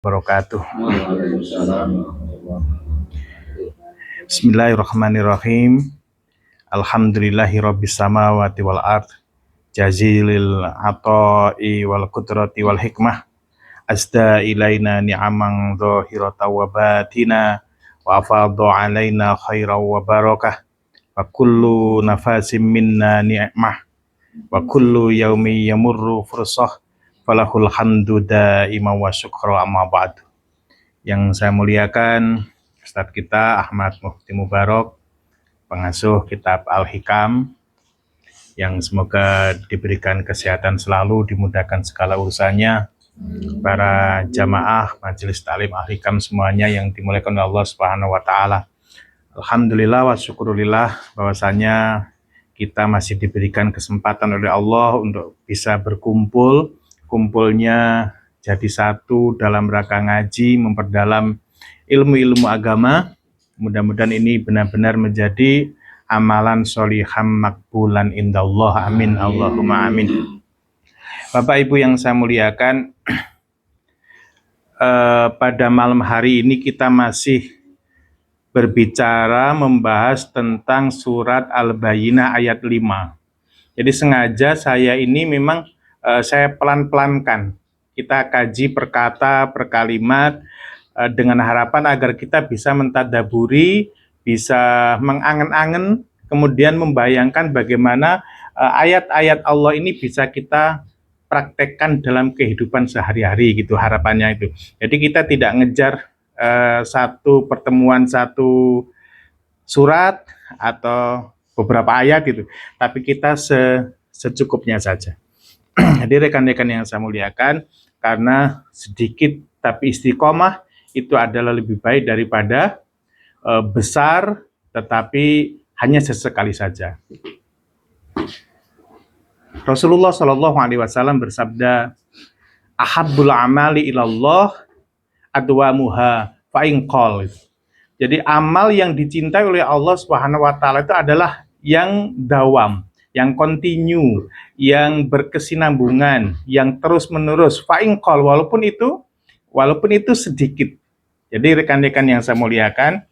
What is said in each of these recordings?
Wabarakatuh. Bismillahirrahmanirrahim. Alhamdulillahirabbil samawati wal ard, jazilil ata'i wal qudrati wal hikmah, asda ilaina ni'amang zahirata wa batina, wa afadha alaina khairan wa barakah, wa kullu nafasim minna ni'mah, wa kullu yaumi yamurru fursah, falahul hamdu da'iman wa syukru amma ba'du. Yang saya muliakan Ustadz kita Ahmad Mufti Mubarak, pengasuh kitab Al-Hikam, yang semoga diberikan kesehatan selalu, dimudahkan segala urusannya. Para jamaah majelis taklim Al-Hikam semuanya yang dimuliakan oleh Allah Subhanahu wa taala. Alhamdulillah wa syukurillah bahwasanya kita masih diberikan kesempatan oleh Allah untuk bisa berkumpul, kumpulnya jadi satu dalam rangka ngaji, memperdalam ilmu-ilmu agama. Mudah-mudahan ini benar-benar menjadi amalan sholiham makbulan indallah. Amin, Allahumma amin. Bapak Ibu yang saya muliakan, pada malam hari ini kita masih berbicara membahas tentang surat Al-Bayyinah ayat 5. Jadi sengaja saya ini memang saya pelan-pelankan. Kita kaji per kata, per kalimat, dengan harapan agar kita bisa mentadaburi, bisa mengangen-angen, kemudian membayangkan bagaimana ayat-ayat Allah ini bisa kita praktekkan dalam kehidupan sehari-hari gitu, harapannya itu. Jadi kita tidak ngejar satu pertemuan satu surat atau beberapa ayat gitu, tapi kita secukupnya saja. Jadi rekan-rekan yang saya muliakan, karena sedikit tapi istiqomah itu adalah lebih baik daripada besar tetapi hanya sesekali saja. Rasulullah Shallallahu Alaihi Wasallam bersabda, ahabbul amali ilallah adwamuha fa'inqol. Jadi amal yang dicintai oleh Allah Subhanahu Wa Taala itu adalah yang dawam, yang kontinu, yang berkesinambungan, yang terus menerus. Fa'inqol, walaupun itu sedikit. Jadi rekan-rekan yang saya muliakan,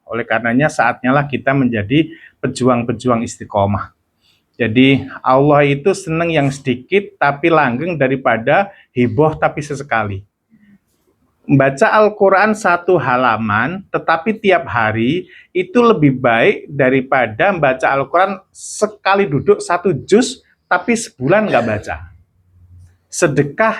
oleh karenanya saatnya lah kita menjadi pejuang-pejuang istiqomah. Jadi Allah itu senang yang sedikit tapi langgeng daripada heboh tapi sesekali. Membaca Al-Quran satu halaman tetapi tiap hari itu lebih baik daripada membaca Al-Quran sekali duduk satu juz tapi sebulan nggak baca. Sedekah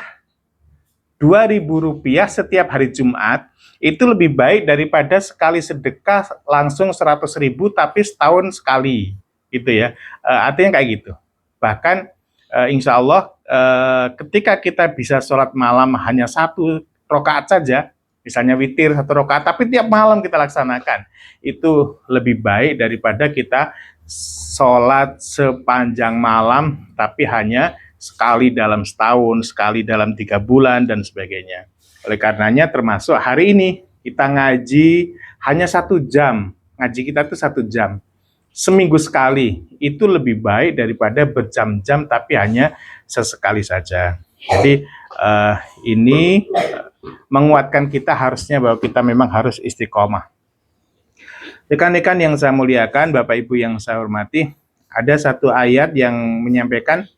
Rp2.000 setiap hari Jumat itu lebih baik daripada sekali sedekah langsung 100.000 tapi setahun sekali, gitu ya. Artinya kayak gitu. Bahkan insya Allah ketika kita bisa sholat malam hanya 1 rakaat saja, misalnya witir 1 rakaat, tapi tiap malam kita laksanakan, itu lebih baik daripada kita sholat sepanjang malam tapi hanya sekali dalam setahun, sekali dalam 3 bulan, dan sebagainya. Oleh karenanya termasuk hari ini, kita ngaji hanya 1 jam. Ngaji kita itu 1 jam. Seminggu sekali, itu lebih baik daripada berjam-jam tapi hanya sesekali saja. Jadi ini menguatkan kita harusnya bahwa kita memang harus istiqomah. Rekan-rekan yang saya muliakan, Bapak Ibu yang saya hormati, ada satu ayat yang menyampaikan,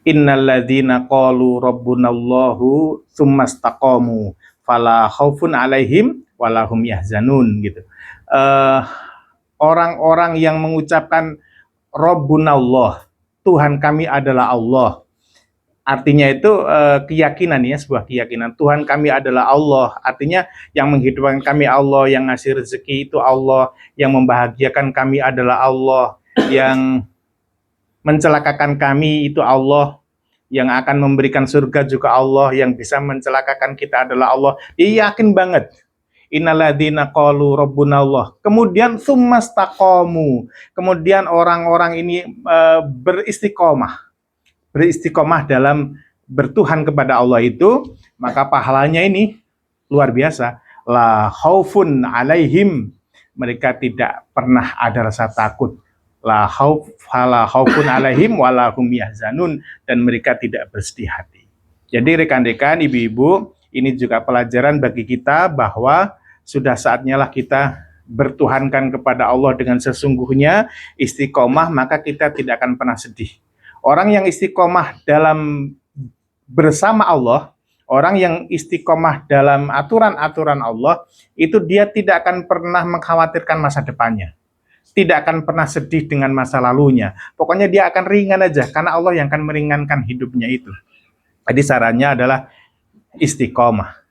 innalladzina qalu rabbunallahu tsumastaqamu fala khaufun alaihim walahum yahzanun, gitu. Orang-orang yang mengucapkan rabbunallah, Tuhan kami adalah Allah, artinya itu keyakinan ya, sebuah keyakinan. Tuhan kami adalah Allah, artinya yang menghidupkan kami Allah, yang ngasih rezeki itu Allah, yang membahagiakan kami adalah Allah, yang mencelakakan kami itu Allah, yang akan memberikan surga juga Allah, yang bisa mencelakakan kita adalah Allah. Dia yakin banget. Innalladzina qalu rabbunallah. Kemudian tsumastaqamu. Kemudian orang-orang ini beristiqomah dalam bertuhan kepada Allah itu, maka pahalanya ini luar biasa. La khaufun alaihim. Mereka tidak pernah ada rasa takut. La khaufun alaihim walahum yahzanun, dan mereka tidak bersedih hati. Jadi rekan-rekan, ibu-ibu, ini juga pelajaran bagi kita bahwa sudah saatnya lah kita bertuhankan kepada Allah dengan sesungguhnya, istiqomah, maka kita tidak akan pernah sedih. Orang yang istiqomah dalam bersama Allah, orang yang istiqomah dalam aturan-aturan Allah, itu dia tidak akan pernah mengkhawatirkan masa depannya. Tidak akan pernah sedih dengan masa lalunya. Pokoknya dia akan ringan aja, karena Allah yang akan meringankan hidupnya itu. Jadi sarannya adalah istiqomah.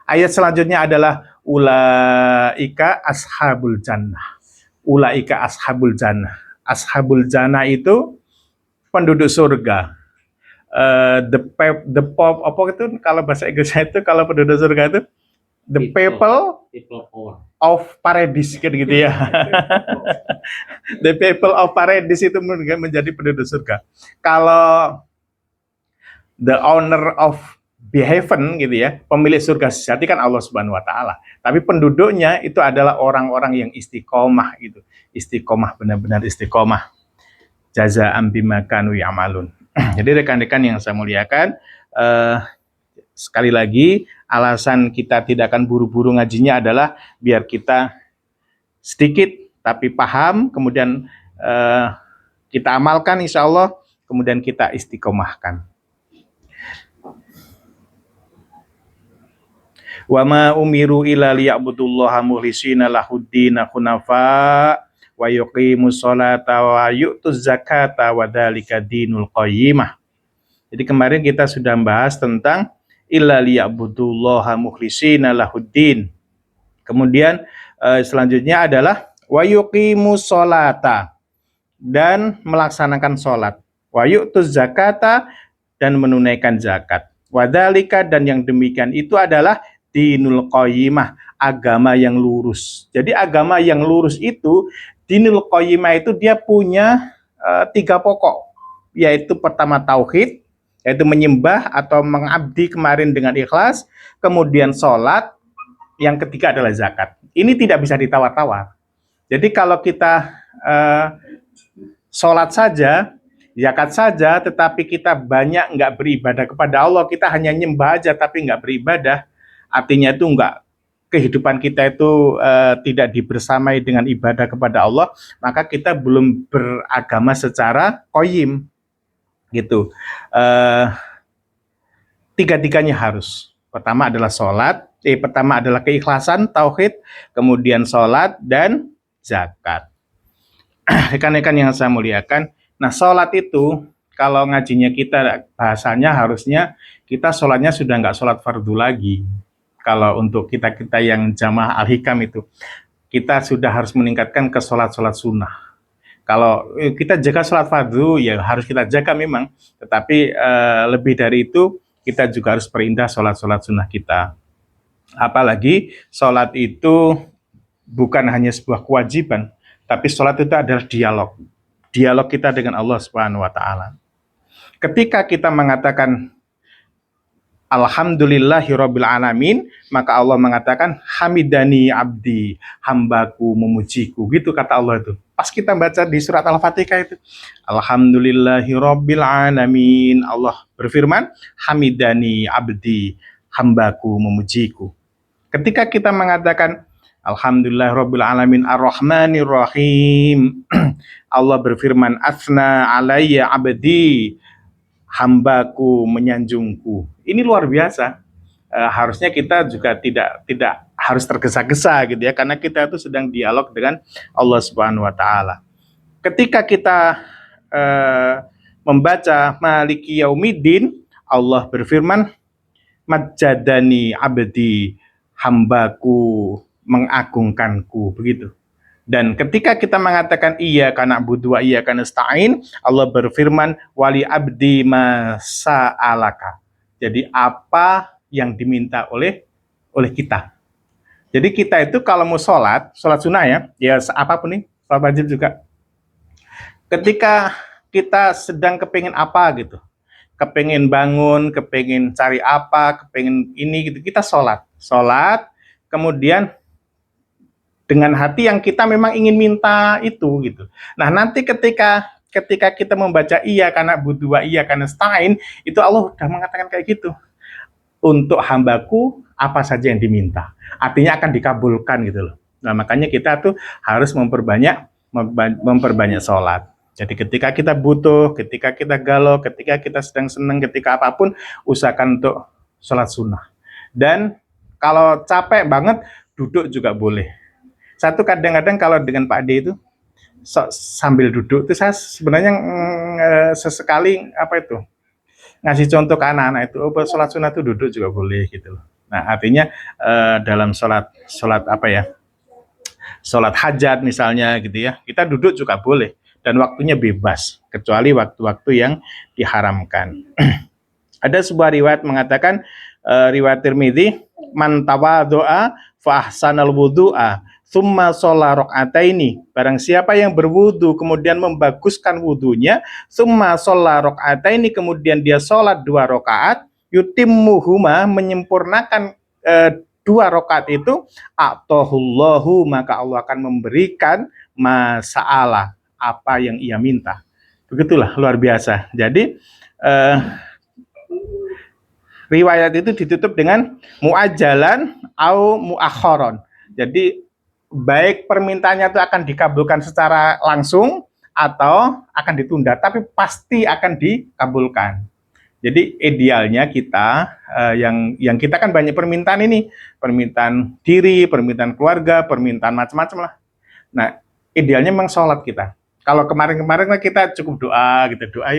Ayat selanjutnya adalah ulaika ashabul jannah. Ulaika ashabul jannah. Ashabul jannah itu penduduk surga. The pop apa itu kalau bahasa Inggrisnya itu kalau penduduk surga itu the people of paradise gitu ya. The people of paradise itu menjadi penduduk surga. Kalau the owner of the heaven gitu ya, pemilik surga sejati kan Allah Subhanahu wa taala. Tapi penduduknya itu adalah orang-orang yang istiqomah gitu. Istiqomah, benar-benar istiqomah. Jazaa'an bima kanu ya'malun. Jadi rekan-rekan yang saya muliakan, sekali lagi alasan kita tidak akan buru-buru ngajinya adalah biar kita sedikit tapi paham, kemudian kita amalkan insya Allah, kemudian kita istiqomahkan. Wa ma umiru illa liya'budullaha mukhlishina lahuddina hunafa wa yuqimus sholata wa yu'tuz zakata wa dzalika dinul qayyimah. Jadi kemarin kita sudah membahas tentang illa liya'budullaha mukhlishina lahuddin. Kemudian selanjutnya adalah wa yuqimus sholata, dan melaksanakan sholat, wa yu'tuz zakata, dan menunaikan zakat, wa dzalika, dan yang demikian itu adalah dinul qayyimah, agama yang lurus. Jadi agama yang lurus itu, dinul qayyimah itu dia punya 3 pokok, yaitu pertama tauhid, yaitu menyembah atau mengabdi kemarin dengan ikhlas, kemudian sholat, yang ketiga adalah zakat. Ini tidak bisa ditawar-tawar. Jadi kalau kita sholat saja, zakat saja, tetapi kita banyak nggak beribadah kepada Allah, kita hanya nyembah aja tapi nggak beribadah, artinya itu nggak, kehidupan kita itu tidak dibersamai dengan ibadah kepada Allah, maka kita belum beragama secara qayyim gitu. Tiga-tiganya harus. Pertama adalah sholat, pertama adalah keikhlasan, tauhid, kemudian sholat dan zakat. Rekan-rekan yang saya muliakan, nah sholat itu kalau ngajinya kita bahasanya harusnya kita sholatnya sudah nggak sholat fardu lagi. Kalau untuk kita-kita yang jamaah al-hikam itu, kita sudah harus meningkatkan ke sholat-sholat sunnah. Kalau kita jaga sholat fardu, ya harus kita jaga memang, tetapi lebih dari itu, kita juga harus perindah sholat-sholat sunnah kita. Apalagi sholat itu bukan hanya sebuah kewajiban, tapi sholat itu adalah dialog kita dengan Allah Subhanahu wa taala. Ketika kita mengatakan alhamdulillahirabbil alamin, maka Allah mengatakan hamidani abdi, hambaku memujiku, gitu kata Allah itu. Pas kita baca di surat Al-Fatihah itu, alhamdulillahirabbil alamin, Allah berfirman hamidani abdi, hambaku memujiku. Ketika kita mengatakan alhamdulillahirabbil alamin arrahmanir rahim, Allah berfirman asna alayya abdi, hambaku menyanjungku. Ini luar biasa. Harusnya kita juga tidak harus tergesa-gesa gitu ya, karena kita itu sedang dialog dengan Allah Subhanahu wa taala. Ketika kita membaca Maliki Yaumiddin, Allah berfirman majjadani abdi, hambaku mengagungkanku, begitu. Dan ketika kita mengatakan iya karena na'budu wa iyyaka nasta'in, Allah berfirman wali abdi masa'alaka. Jadi apa yang diminta oleh kita. Jadi kita itu kalau mau sholat sunnah ya apapun nih, sholat wajib juga. Ketika kita sedang kepingin apa gitu, kepingin bangun, kepingin cari apa, kepingin ini gitu, kita sholat, kemudian dengan hati yang kita memang ingin minta itu gitu. Nah nanti ketika kita membaca iya karena na'budu wa iyyaka nasta'in, itu Allah sudah mengatakan kayak gitu. untuk hambaku apa saja yang diminta. Artinya akan dikabulkan gitu loh. Nah, makanya kita tuh harus memperbanyak sholat. Jadi ketika kita butuh, ketika kita galau, ketika kita sedang senang, ketika apapun, usahakan untuk sholat sunnah. Dan kalau capek banget, duduk juga boleh. Satu kadang-kadang kalau dengan Pak D itu, sambil duduk itu saya sebenarnya sesekali apa itu ngasih contoh ke anak-anak itu, sholat sunnah itu duduk juga boleh gitu loh. Nah, artinya dalam sholat apa ya, sholat hajat misalnya gitu ya, kita duduk juga boleh dan waktunya bebas kecuali waktu-waktu yang diharamkan. Ada sebuah riwayat mengatakan, riwayat Tirmidzi, man tawadhu'a fa ahsanal wudu'a tsumma shalla rakaataini, barang siapa yang berwudu kemudian membaguskan wudunya, tsumma shalla rakaataini, kemudian dia sholat 2 rakaat, yutimmuhuma, menyempurnakan 2 rakaat itu, atahullahu, maka Allah akan memberikan masa'ala, apa yang ia minta. Begitulah, luar biasa. Jadi riwayat itu ditutup dengan muajalan au muakharon. Jadi baik permintaannya itu akan dikabulkan secara langsung atau akan ditunda, tapi pasti akan dikabulkan. Jadi idealnya kita yang kita kan banyak permintaan ini, permintaan diri, permintaan keluarga, permintaan macam-macam lah. Nah, idealnya memang sholat kita. Kalau kemarin-kemarin kita cukup doa gitu, doa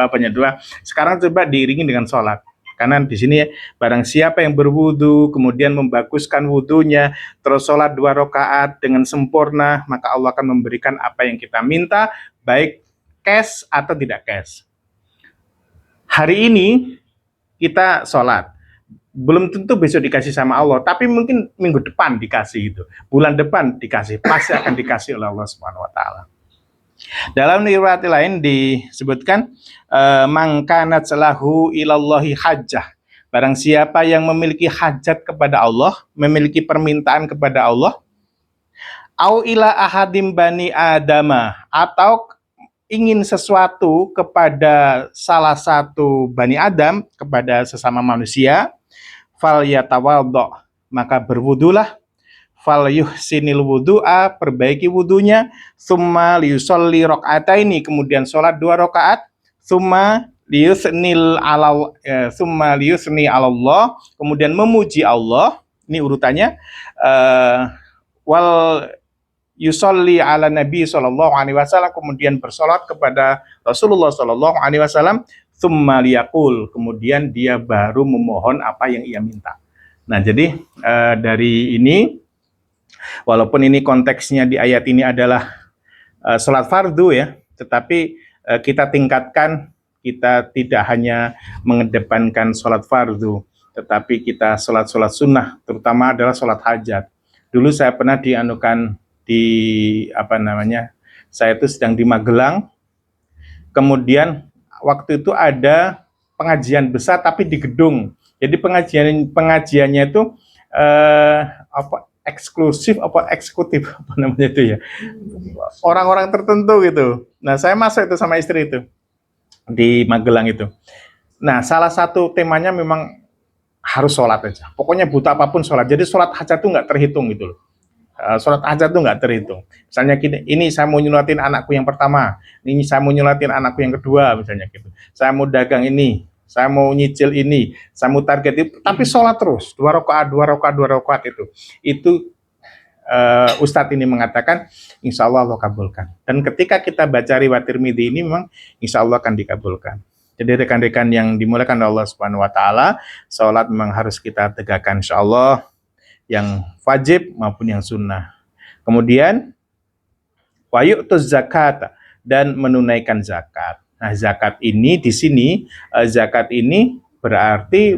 banyak doa. Sekarang coba diiringi dengan sholat. Karena di sini barang siapa yang berwudu kemudian membaguskan wudunya terus sholat 2 rakaat dengan sempurna, maka Allah akan memberikan apa yang kita minta, baik cash atau tidak cash. Hari ini kita sholat, belum tentu besok dikasih sama Allah, tapi mungkin minggu depan dikasih itu, bulan depan dikasih, pasti akan dikasih oleh Allah Subhanahu Wa Taala. Dalam riwayat lain disebutkan, mangkanat salahu ilallahi hajjah, barang siapa yang memiliki hajat kepada Allah, memiliki permintaan kepada Allah, au ila ahadim bani adama, atau ingin sesuatu kepada salah satu Bani Adam, kepada sesama manusia, fal yatawaddo, maka berwudulah, fal yuhsinil wudu'a, perbaiki wudunya, summa liyusolli rakaataini, kemudian sholat 2 rakaat, summa liyusni alallah, kemudian memuji Allah. Ini urutannya, wal yusolli ala Nabi Sallallahu Alaihi Wasallam, kemudian bersolat kepada Rasulullah Sallallahu Alaihi Wasallam, tsumma liyaqul, kemudian dia baru memohon apa yang ia minta. Nah, jadi dari ini, walaupun ini konteksnya di ayat ini adalah sholat fardu ya, tetapi kita tingkatkan, kita tidak hanya mengedepankan sholat fardu, tetapi kita sholat sunnah, terutama adalah sholat hajat. Dulu saya pernah dianukan di saya itu sedang di Magelang, kemudian waktu itu ada pengajian besar tapi di gedung. Jadi pengajiannya itu eksklusif eksekutif itu ya, orang-orang tertentu gitu. Nah, saya masuk itu sama istri itu di Magelang itu. Nah, salah satu temanya memang harus sholat aja, pokoknya buta apapun sholat. Jadi sholat hajat itu nggak terhitung gitu loh. Sholat hajat itu nggak terhitung. Misalnya ini saya mau nyulatin anakku yang pertama, ini saya mau nyulatin anakku yang kedua, misalnya gitu. Saya mau dagang ini, saya mau nyicil ini, saya mau target itu, tapi sholat terus 2 rakaat itu. Itu Ustadz ini mengatakan, insya Allah Allah kabulkan. Dan ketika kita baca riwayat Tirmidzi ini memang insya Allah akan dikabulkan. Jadi rekan-rekan yang dimuliakan Allah Subhanahu Wa Taala, sholat memang harus kita tegakkan insya Allah, yang wajib maupun yang sunnah. Kemudian wa yu'tuz zakat, dan menunaikan zakat. Nah, zakat ini di sini, zakat ini berarti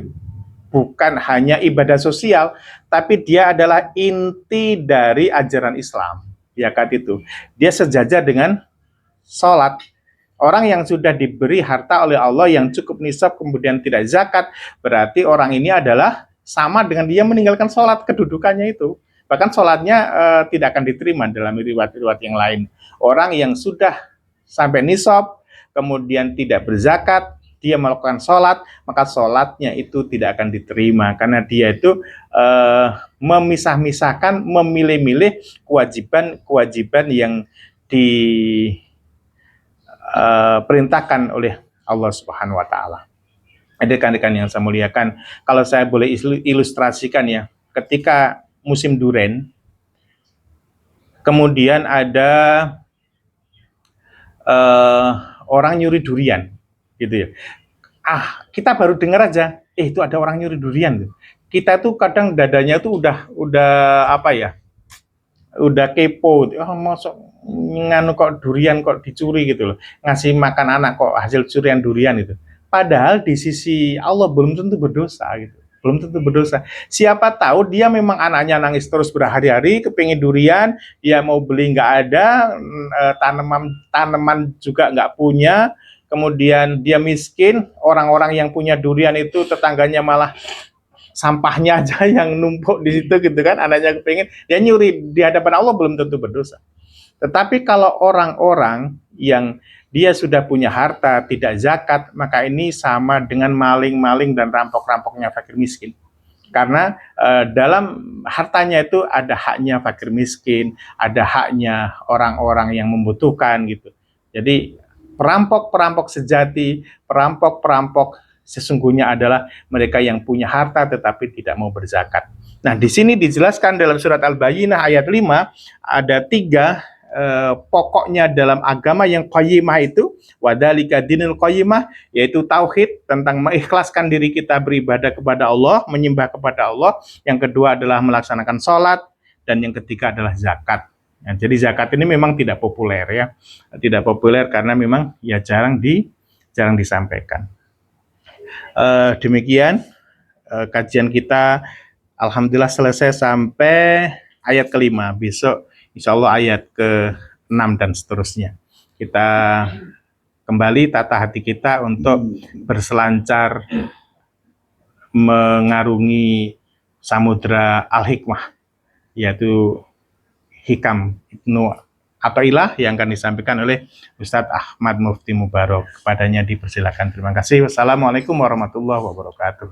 bukan hanya ibadah sosial, tapi dia adalah inti dari ajaran Islam. Zakat itu dia sejajar dengan sholat. Orang yang sudah diberi harta oleh Allah yang cukup nisab kemudian tidak zakat, berarti orang ini adalah sama dengan dia meninggalkan sholat, kedudukannya itu. Bahkan sholatnya tidak akan diterima dalam riwayat-riwayat yang lain. Orang yang sudah sampai nisab, kemudian tidak berzakat, dia melakukan sholat, maka sholatnya itu tidak akan diterima karena dia itu memisah-misahkan, memilih-milih kewajiban-kewajiban yang diperintahkan oleh Allah Subhanahu wa taala. Rekan-rekan yang saya muliakan, kalau saya boleh ilustrasikan ya, ketika musim duren, kemudian ada orang nyuri durian, gitu ya. Kita baru dengar aja, itu ada orang nyuri durian. Kita tuh kadang dadanya tuh udah apa ya, udah kepo, masuk nganu kok durian kok dicuri gitu loh, ngasih makan anak kok hasil curian durian itu. Padahal di sisi Allah belum tentu berdosa gitu. Belum tentu berdosa. Siapa tahu dia memang anaknya nangis terus berhari-hari, kepingin durian, dia mau beli nggak ada, tanaman juga nggak punya, kemudian dia miskin, orang-orang yang punya durian itu tetangganya malah sampahnya aja yang numpuk di situ gitu kan, anaknya kepingin, dia nyuri, di hadapan Allah belum tentu berdosa. Tetapi kalau orang-orang yang dia sudah punya harta, tidak zakat, maka ini sama dengan maling-maling dan rampok-rampoknya fakir miskin. Karena dalam hartanya itu ada haknya fakir miskin, ada haknya orang-orang yang membutuhkan gitu. Jadi perampok-perampok sejati, perampok-perampok sesungguhnya adalah mereka yang punya harta tetapi tidak mau berzakat. Nah, di sini dijelaskan dalam surat Al-Bayyinah ayat 5 ada 3 pokoknya dalam agama yang qayyimah itu, wadzalika dinul qayyimah, yaitu tauhid, tentang mengikhlaskan diri kita beribadah kepada Allah, menyembah kepada Allah. Yang kedua adalah melaksanakan sholat, dan yang ketiga adalah zakat. Nah, jadi zakat ini memang tidak populer ya, tidak populer karena memang ya jarang disampaikan. Demikian kajian kita, alhamdulillah selesai sampai ayat ke-5. Besok insya Allah ayat ke-6 dan seterusnya. Kita kembali tata hati kita untuk berselancar mengarungi samudra al-hikmah, yaitu hikam Ibnu Athaillah yang akan disampaikan oleh Ustadz Ahmad Mufti Mubarok. Kepadanya dipersilakan. Terima kasih. Wassalamualaikum warahmatullahi wabarakatuh.